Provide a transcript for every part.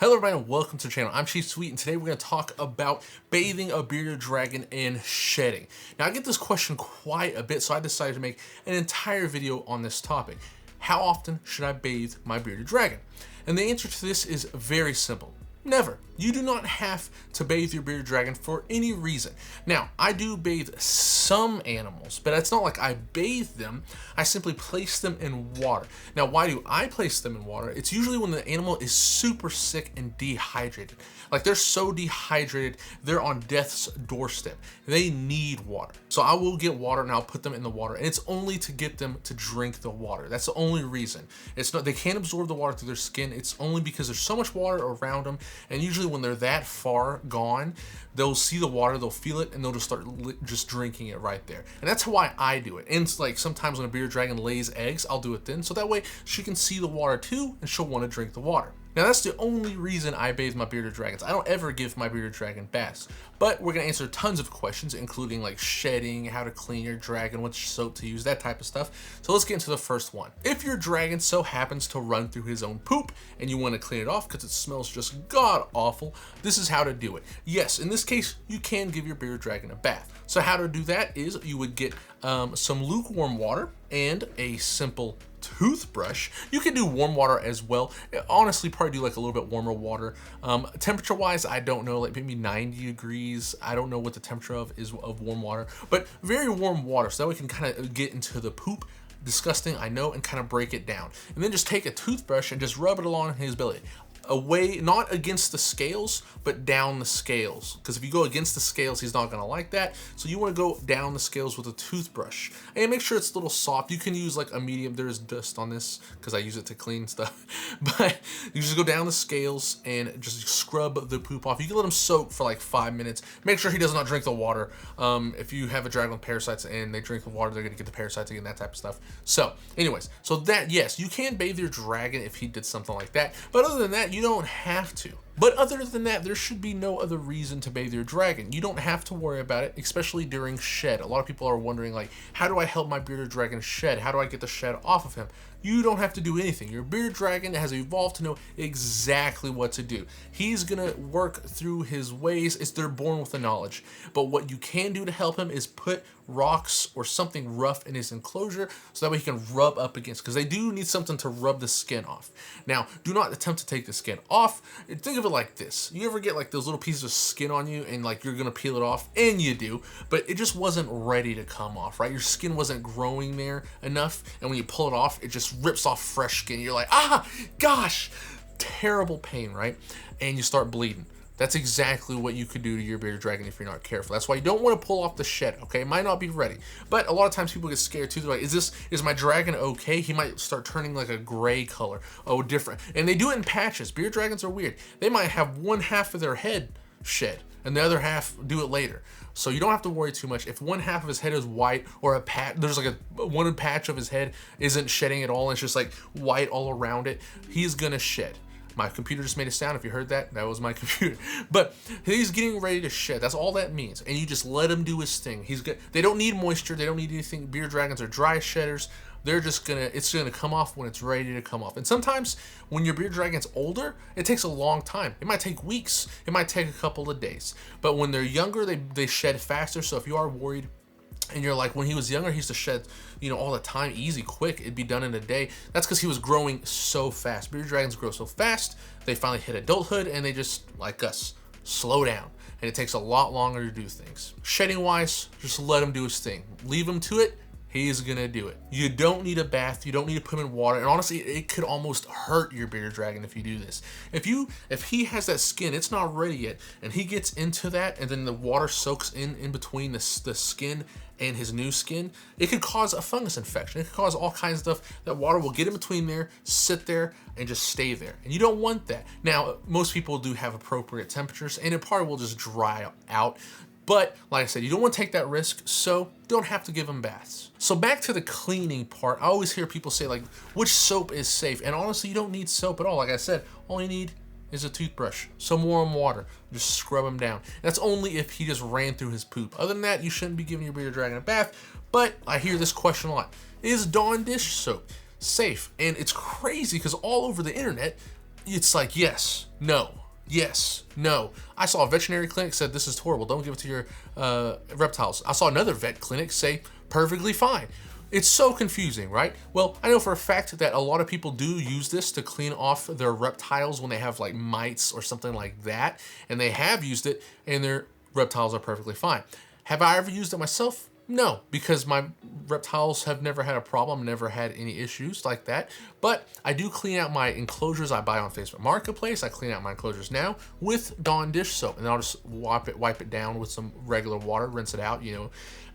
Hello everybody and welcome to the channel. I'm Chief Sweet and today we're going to talk about bathing a bearded dragon and shedding. Now I get this question quite a bit, so I decided to make an entire video on this topic. How often should I bathe my bearded dragon? And the answer to this is very simple. Never. You do not have to bathe your bearded dragon for any reason. Now, I do bathe some animals, but it's not like I bathe them. I simply place them in water. Now, why do I place them in water? It's usually when the animal is super sick and dehydrated. Like they're so dehydrated, they're on death's doorstep. They need water. So I will get water and I'll put them in the water. And it's only to get them to drink the water. That's the only reason. It's not, they can't absorb the water through their skin. It's only because there's so much water around them. And usually when they're that far gone, they'll see the water, they'll feel it, and they'll just start just drinking it right there. And that's why I do it. And it's like sometimes when a bearded dragon lays eggs, I'll do it then. So that way she can see the water too, and she'll want to drink the water. Now that's the only reason I bathe my bearded dragons. I don't ever give my bearded dragon baths, but we're gonna answer tons of questions, including like shedding, how to clean your dragon, which soap to use, that type of stuff. So let's get into the first one. If your dragon so happens to run through his own poop and you wanna clean it off because it smells just god awful, this is how to do it. Yes, in this case, you can give your bearded dragon a bath. So how to do that is you would get some lukewarm water and a simple toothbrush. You can do warm water as well. Honestly, probably do like a little bit warmer water. Temperature wise, I don't know, like maybe 90 degrees. I don't know what the temperature is of warm water, but very warm water. So that we can kind of get into the poop. Disgusting, I know, and kind of break it down. And then just take a toothbrush and just rub it along his belly. Away, not against the scales, but down the scales. Because if you go against the scales, he's not gonna like that. So you wanna go down the scales with a toothbrush. And make sure it's a little soft. You can use like a medium, there's dust on this, because I use it to clean stuff. But you just go down the scales and just scrub the poop off. You can let him soak for like 5 minutes. Make sure he does not drink the water. If you have a dragon with parasites and they drink the water, they're gonna get the parasites again, that type of stuff. So anyways, so that, yes, you can bathe your dragon if he did something like that. But other than that, you don't have to. But other than that, there should be no other reason to bathe your dragon. You don't have to worry about it, especially during shed. A lot of people are wondering, like, how do I help my bearded dragon shed? How do I get the shed off of him? You don't have to do anything. Your bearded dragon has evolved to know exactly what to do. He's gonna work through his ways. They're born with the knowledge. But what you can do to help him is put rocks or something rough in his enclosure so that way he can rub up against, because they do need something to rub the skin off. Now, do not attempt to take the skin off. Think of it like this. You ever get like those little pieces of skin on you and like you're gonna peel it off, and you do, but it just wasn't ready to come off, right? Your skin wasn't growing there enough, and when you pull it off, it just rips off fresh skin. You're like, ah, gosh, terrible pain, right? And you start bleeding. That's exactly what you could do to your bearded dragon if you're not careful. That's why you don't want to pull off the shed, okay? It might not be ready. But a lot of times people get scared too. They're like, is my dragon okay? He might start turning like a gray color. Oh, different. And they do it in patches. Bearded dragons are weird. They might have one half of their head shed and the other half do it later. So you don't have to worry too much. If one half of his head is white, or a patch, there's like one patch of his head isn't shedding at all, and it's just like white all around it, he's gonna shed. My computer just made a sound. If you heard that, that was my computer. But he's getting ready to shed. That's all that means. And you just let him do his thing. He's good. They don't need moisture. They don't need anything. Bearded dragons are dry shedders. They're just it's gonna come off when it's ready to come off. And sometimes when your bearded dragon's older, it takes a long time. It might take weeks. It might take a couple of days. But when they're younger, they shed faster. So if you are worried, and you're like, when he was younger, he used to shed, you know, all the time, easy, quick. It'd be done in a day. That's because he was growing so fast. Bearded dragons grow so fast. They finally hit adulthood, and they just, like us, slow down. And it takes a lot longer to do things. Shedding wise, just let him do his thing. Leave him to it. He's gonna do it. You don't need a bath. You don't need to put him in water. And honestly, it could almost hurt your bearded dragon if you do this. If he has that skin, it's not ready yet, and he gets into that, and then the water soaks in between the skin and his new skin, it could cause a fungus infection. It could cause all kinds of stuff. That water will get in between there, sit there, and just stay there. And you don't want that. Now, most people do have appropriate temperatures, and it probably will just dry out. But like I said, you don't want to take that risk, so don't have to give them baths. So back to the cleaning part, I always hear people say like, which soap is safe? And honestly, you don't need soap at all. Like I said, all you need is a toothbrush, some warm water, just scrub him down. That's only if he just ran through his poop. Other than that, you shouldn't be giving your bearded dragon a bath. But I hear this question a lot. Is Dawn dish soap safe? And it's crazy because all over the internet, it's like, yes, no, yes, no. I saw a veterinary clinic said this is horrible, don't give it to your reptiles. I saw another vet clinic say perfectly fine. It's so confusing, right? Well, I know for a fact that a lot of people do use this to clean off their reptiles when they have like mites or something like that, and they have used it and their reptiles are perfectly fine. Have I ever used it myself? No, because my reptiles have never had a problem, never had any issues like that. But I do clean out my enclosures I buy on Facebook Marketplace. I clean out my enclosures now with Dawn dish soap, and I'll just wipe it down with some regular water, rinse it out, you know,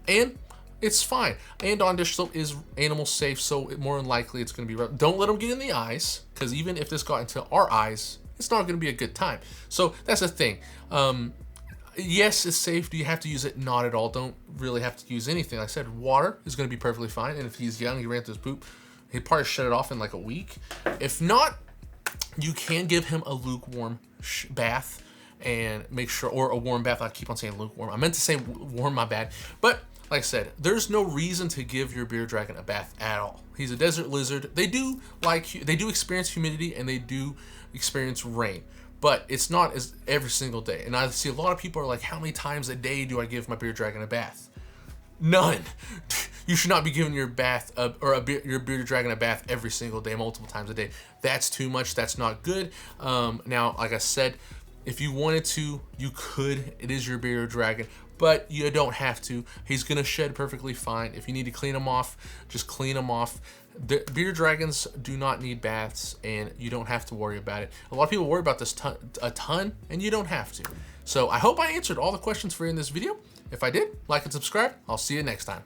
and it's fine. And Dawn dish soap is animal safe, so more than likely it's going to be. Don't let them get in the eyes, because even if this got into our eyes, it's not going to be a good time. So that's the thing. Yes, it's safe. Do you have to use it? Not at all. Don't really have to use anything. Like I said, water is going to be perfectly fine. And if he's young, he ran through his poop, he'd probably shut it off in like a week. If not, you can give him a lukewarm bath and make sure, or a warm bath. I keep on saying lukewarm. I meant to say warm, my bad. But like I said, there's no reason to give your bearded dragon a bath at all. He's a desert lizard. They do experience humidity and they do experience rain, but it's not as every single day. And I see a lot of people are like, how many times a day do I give my bearded dragon a bath? None. You should not be giving your your bearded dragon a bath every single day, multiple times a day. That's too much. That's not good. Now, like I said, if you wanted to, you could. It is your bearded dragon, but you don't have to. He's gonna shed perfectly fine. If you need to clean him off, just clean him off. The bearded dragons do not need baths, and you don't have to worry about it. A lot of people worry about this a ton, and you don't have to. So I hope I answered all the questions for you in this video. If I did, like and subscribe. I'll see you next time.